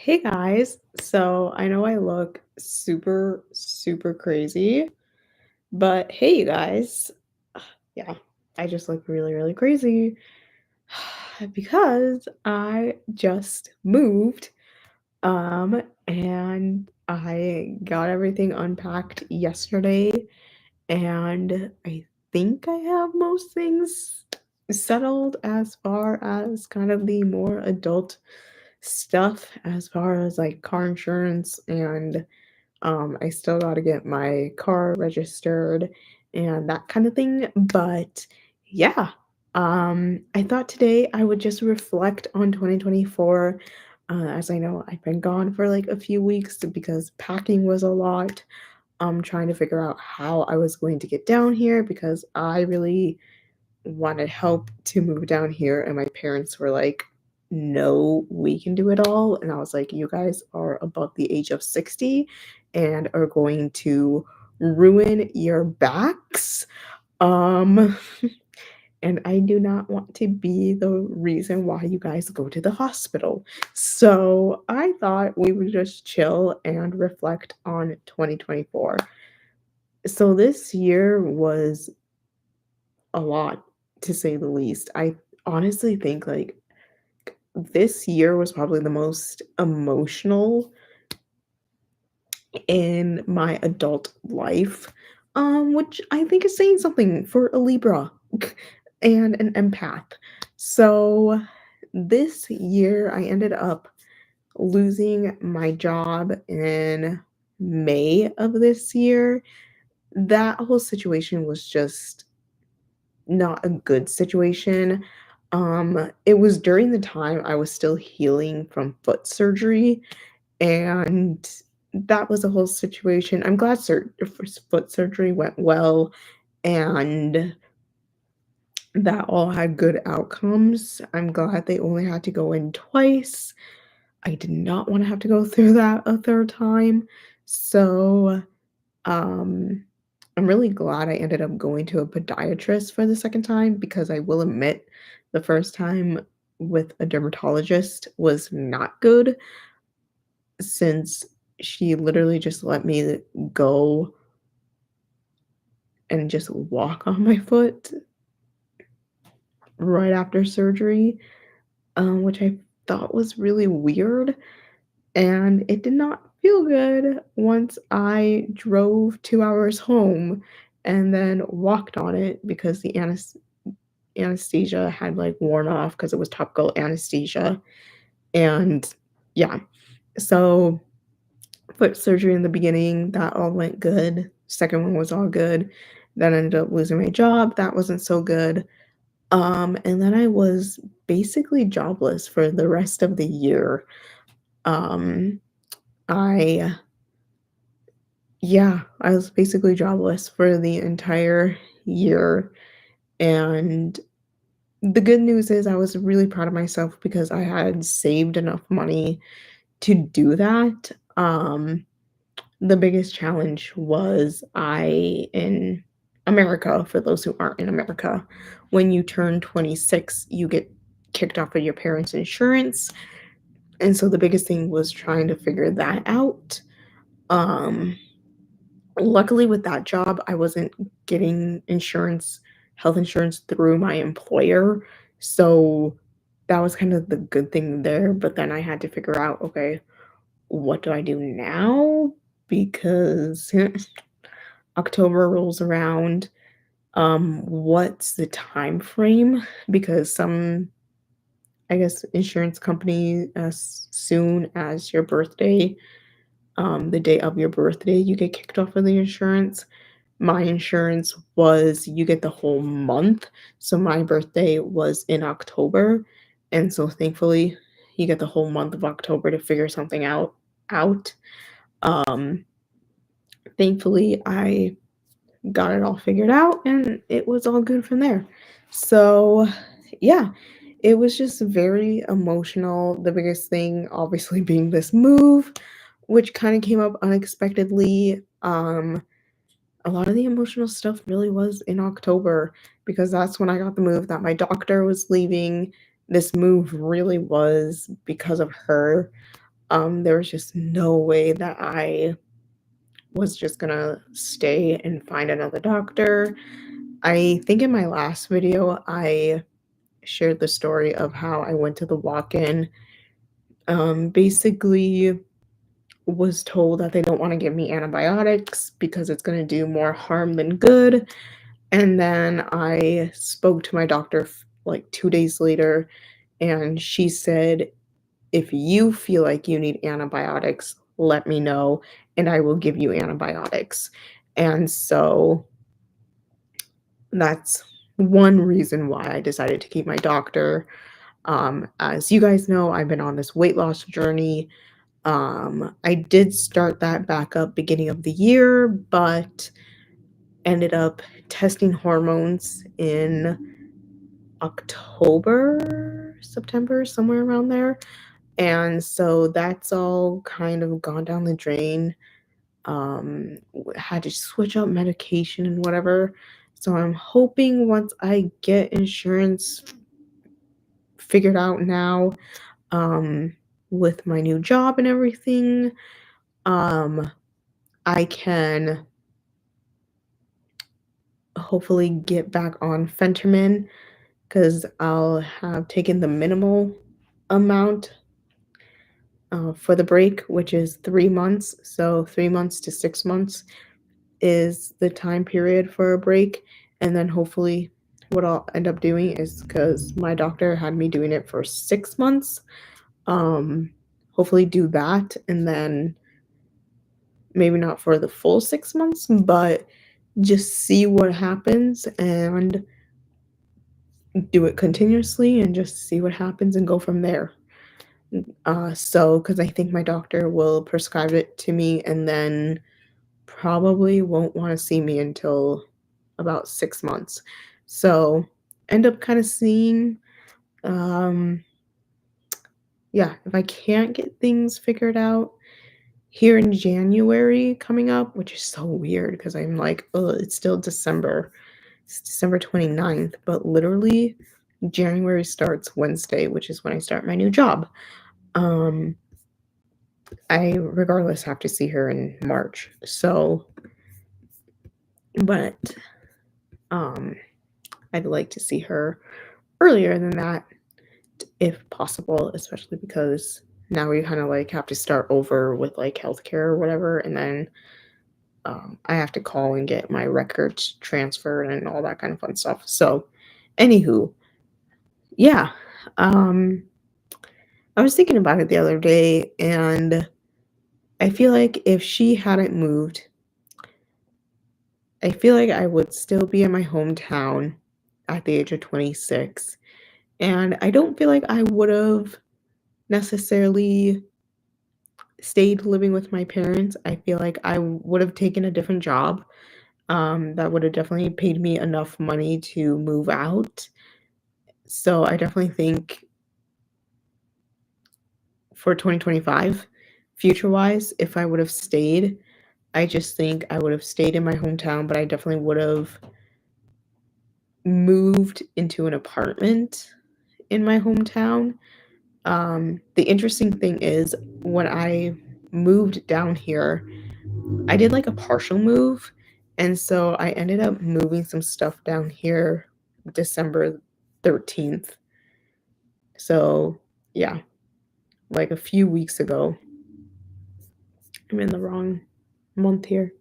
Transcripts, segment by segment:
Hey guys, so I know I look super, super crazy, but hey you guys, yeah, I just look really, really crazy because I just moved, and I got everything unpacked yesterday, and I think I have most things settled as far as kind of the more adult stuff as far as like car insurance and I still got to get my car registered and that kind of thing. But yeah, I thought today I would just reflect on 2024. As I know, I've been gone for like a few weeks because packing was a lot. Trying to figure out how I was going to get down here because I really wanted help to move down here, and my parents were like, "No, we can do it all." And I was like, "You guys are above the age of 60 and are going to ruin your backs." Um, and I do not want to be the reason why you guys go to the hospital. So I thought we would just chill and reflect on 2024. So this year was a lot, to say the least. I honestly think, like, this year was probably the most emotional in my adult life, which I think is saying something for a Libra and an empath. So this year, I ended up losing my job in May of this year. That whole situation was just not a good situation. It was during the time I was still healing from foot surgery, and that was a whole situation. I'm glad foot surgery went well, and that all had good outcomes. I'm glad they only had to go in twice. I did not want to have to go through that a third time. So, um, I'm really glad I ended up going to a podiatrist for the second time because I will admit the first time with a dermatologist was not good since she literally just let me go and just walk on my foot right after surgery, which I thought was really weird. And it did not feel good once I drove 2 hours home and then walked on it because the anesthesia had, like, worn off because it was topical anesthesia, and yeah. So, foot surgery in the beginning, that all went good. Second one was all good. Then I ended up losing my job, that wasn't so good. And then I was basically jobless for the rest of the year. Um, I Yeah, I was basically jobless for the entire year, and the good news is I was really proud of myself because I had saved enough money to do that. The biggest challenge was in America, for those who aren't in America, when you turn 26, you get kicked off of your parents' insurance, and so the biggest thing was trying to figure that out. Um Luckily, with that job, I wasn't getting health insurance through my employer, so that was kind of the good thing there, but then I had to figure out, "Okay, what do I do now?" Because October rolls around. What's the time frame? Because some, I guess, insurance company, as soon as your birthday, the day of your birthday, you get kicked off of the insurance. My insurance was you get the whole month, so my birthday was in October, and so thankfully, you get the whole month of October to figure something out. Um, Thankfully, I got it all figured out, and it was all good from there. So, yeah, it was just very emotional. The biggest thing, obviously, being this move, which kinda came up unexpectedly. A lot of the emotional stuff really was in October because that's when I got the move that my doctor was leaving. This move really was because of her. There was just no way that I was just gonna stay and find another doctor. I think in my last video, I shared the story of how I went to the walk-in, basically was told that they don't wanna give me antibiotics because it's gonna do more harm than good, and then I spoke to my doctor like 2 days later, and she said, "If you feel like you need antibiotics, let me know, and I will give you antibiotics." And so that's one reason why I decided to keep my doctor. As you guys know, I've been on this weight loss journey. I did start that back up beginning of the year, but ended up testing hormones in October, September, somewhere around there. And so that's all kind of gone down the drain. Had to switch up medication and whatever. So I'm hoping once I get insurance figured out now, um, with my new job and everything, um, I can hopefully get back on Fenterman because I'll have taken the minimal amount for the break, which is 3 months. So 3 months to 6 months is the time period for a break. And then hopefully, what I'll end up doing is because my doctor had me doing it for 6 months, um, hopefully do that. And then maybe not for the full 6 months, but just see what happens and do it continuously and just see what happens and go from there. So, because I think my doctor will prescribe it to me and then probably won't want to see me until about 6 months. So, end up kind of seeing, um, yeah, if I can't get things figured out here in January coming up, which is so weird because I'm like, oh, it's still December. It's December 29th, but literally January starts Wednesday, which is when I start my new job. Um, I regardless have to see her in March. So, but um I'd like to see her earlier than that if possible, especially because now we kind of like have to start over with like healthcare or whatever, and then I have to call and get my records transferred and all that kind of fun stuff. So, anywho, yeah, um, I was thinking about it the other day, and I feel like if she hadn't moved, I feel like I would still be in my hometown at the age of 26. And I don't feel like I would have necessarily stayed living with my parents. I feel like I would have taken a different job, that would have definitely paid me enough money to move out. So I definitely think for 2025, future-wise, if I would have stayed, I just think I would have stayed in my hometown, but I definitely would have moved into an apartment in my hometown. The interesting thing is when I moved down here, I did like a partial move. And so I ended up moving some stuff down here December 13th. So, yeah, like a few weeks ago. I'm in the wrong month here.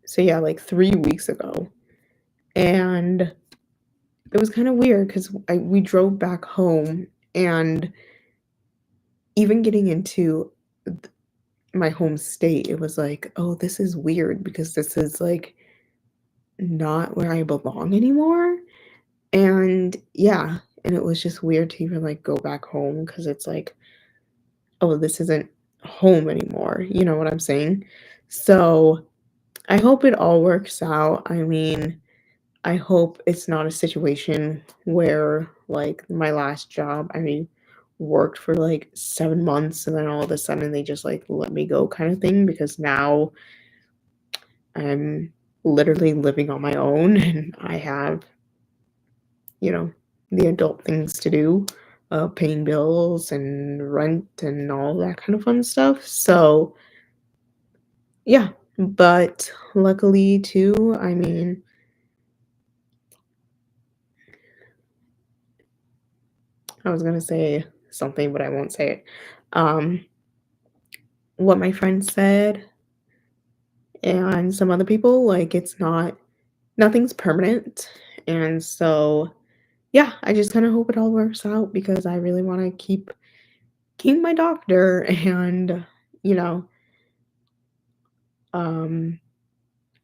So, yeah, like 3 weeks ago. And it was kind of weird because we drove back home, and even getting into my home state, it was like, "Oh, this is weird because this is, like, not where I belong anymore." And yeah, and it was just weird to even, like, go back home because it's like, "Oh, this isn't home anymore." You know what I'm saying? So, I hope it all works out. I mean, I hope it's not a situation where, like, my last job, I worked for, like, 7 months and then all of a sudden they just, like, let me go kinda thing because now I'm literally living on my own and I have, you know, the adult things to do. paying bills and rent and all that kind of fun stuff. So, yeah, but luckily too, I mean, I was gonna say something, but I won't say it. Um, what my friend said and some other people, like, it's not nothing's permanent. And so, yeah, I just kind of hope it all works out because I really want to keep my doctor and, you know, um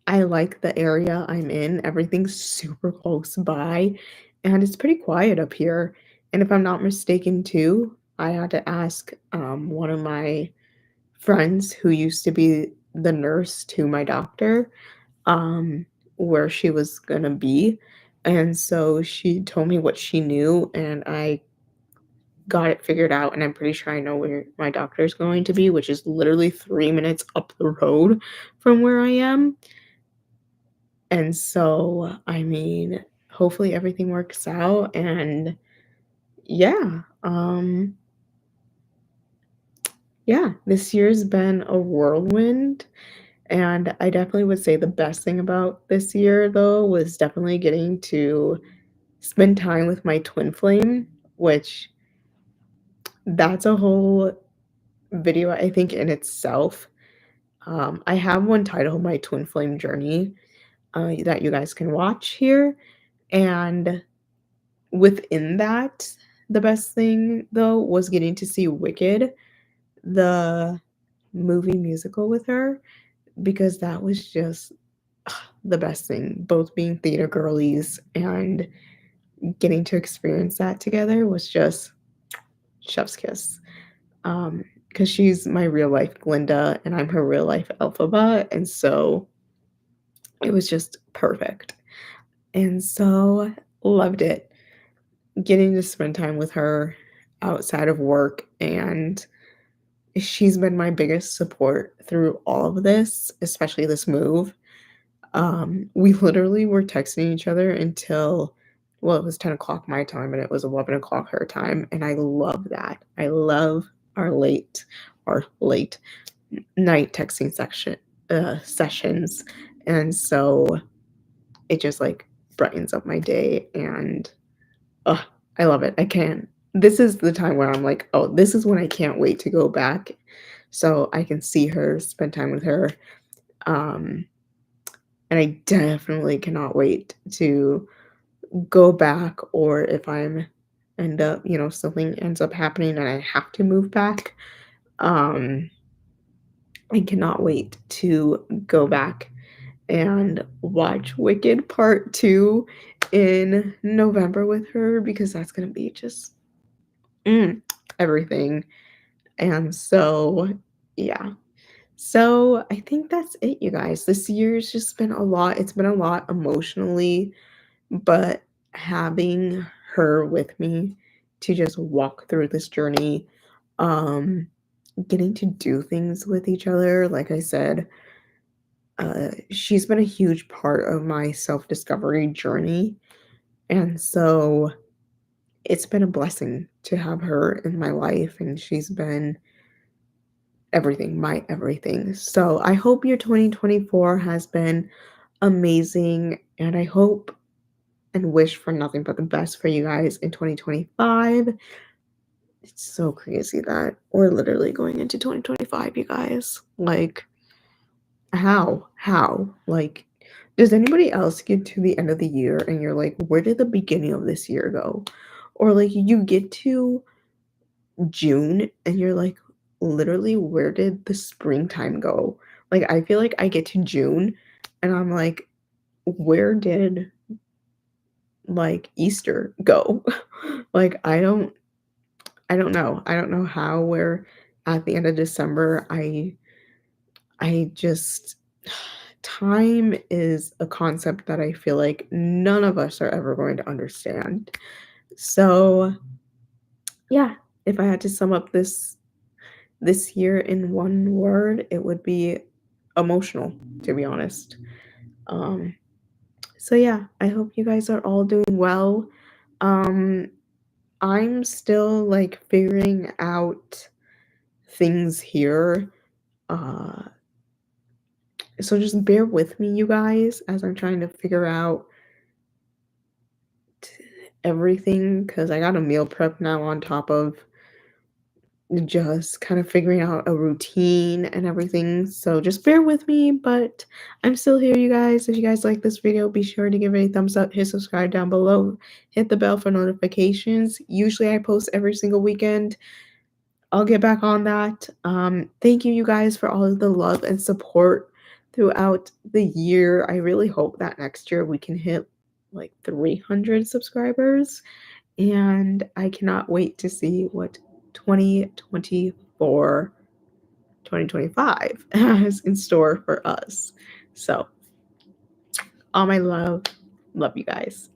I like the area I'm in. Everything's super close by and it's pretty quiet up here. And if I'm not mistaken too, I had to ask one of my friends who used to be the nurse to my doctor um, where she was gonna be. And so she told me what she knew, and I got it figured out. And I'm pretty sure I know where my doctor is going to be, which is literally 3 minutes up the road from where I am. And so, I mean, hopefully everything works out. And yeah, yeah, this year's been a whirlwind. And I definitely would say the best thing about this year, though, was definitely getting to spend time with my twin flame, which that's a whole video, I think, in itself. I have one titled My Twin Flame Journey that you guys can watch here. And within that, the best thing, though, was getting to see Wicked, the movie musical with her, because that was just the best thing. Both being theater girlies and getting to experience that together was just chef's kiss. Because she's my real life Glinda and I'm her real life Elphaba, and so it was just perfect. And so loved it. Getting to spend time with her outside of work, and she's been my biggest support through all of this, especially this move. We literally were texting each other until, well, it was 10 o'clock my time and it was 11 o'clock her time. And I love that. I love our late night texting sessions. And so it just like brightens up my day and I love it. I can't. This is the time where I'm like, oh, this is when I can't wait to go back so I can see her, spend time with her. Um, and I definitely cannot wait to go back, or if I'm end up, something ends up happening and I have to move back. Um, I cannot wait to go back and watch Wicked Part 2 in November with her because that's gonna be just mm, everything. And so, yeah. So I think that's it, you guys. This year's just been a lot. It's been a lot emotionally, but having her with me to just walk through this journey, um, getting to do things with each other, like I said, she's been a huge part of my self discovery journey. And so it's been a blessing to have her in my life, and she's been everything, my everything. So I hope your 2024 has been amazing, and I hope and wish for nothing but the best for you guys in 2025. It's so crazy that we're literally going into 2025, you guys. Like, how? How? Like, does anybody else get to the end of the year and you're like, where did the beginning of this year go? Or like, you get to June and you're like, literally, where did the springtime go? Like, I feel like I get to June and I'm like, where did like Easter go? Like, I don't know. I don't know how we're at the end of December. I just time is a concept that I feel like none of us are ever going to understand. So, yeah, if I had to sum up this year in one word, it would be emotional, to be honest. Um, so yeah, I hope you guys are all doing well. Um, I'm still, like, figuring out things here, uh, so just bear with me, you guys, as I'm trying to figure out t everything because I got a meal prep now on top of just kind of figuring out a routine and everything, so just bear with me, but I'm still here, you guys. If you guys like this video, be sure to give it a thumbs up, hit subscribe down below, hit the bell for notifications. Usually, I post every single weekend. I'll get back on that. Thank you, you guys, for all of the love and support throughout the year. I really hope that next year we can hit like 300 subscribers, and I cannot wait to see what 2024, 2025 has in store for us. So, all my love, love you guys.